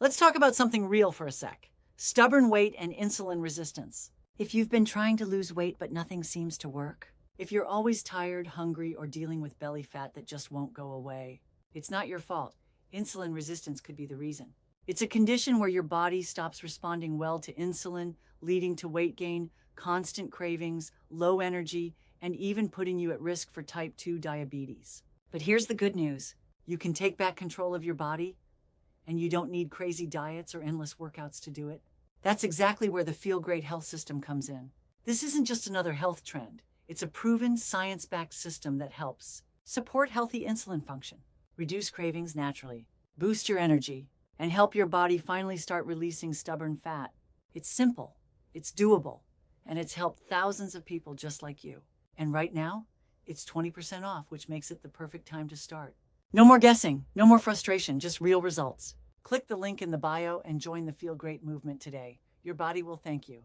Let's talk about something real for a sec. Stubborn weight and insulin resistance. If you've been trying to lose weight but nothing seems to work, if you're always tired, hungry, or dealing with belly fat that just won't go away, it's not your fault. Insulin resistance could be the reason. It's a condition where your body stops responding well to insulin, leading to weight gain, constant cravings, low energy, and even putting you at risk for type 2 diabetes. But here's the good news. You can take back control of your body, and you don't need crazy diets or endless workouts to do it. That's exactly where the Feel Great health system comes in. This isn't just another health trend. It's a proven, science-backed system that helps support healthy insulin function, reduce cravings naturally, boost your energy, and help your body finally start releasing stubborn fat. It's simple, it's doable, and it's helped thousands of people just like you. And right now, it's 20% off, which makes it the perfect time to start. No more guessing, no more frustration, just real results. Click the link in the bio and join the Feel Great movement today. Your body will thank you.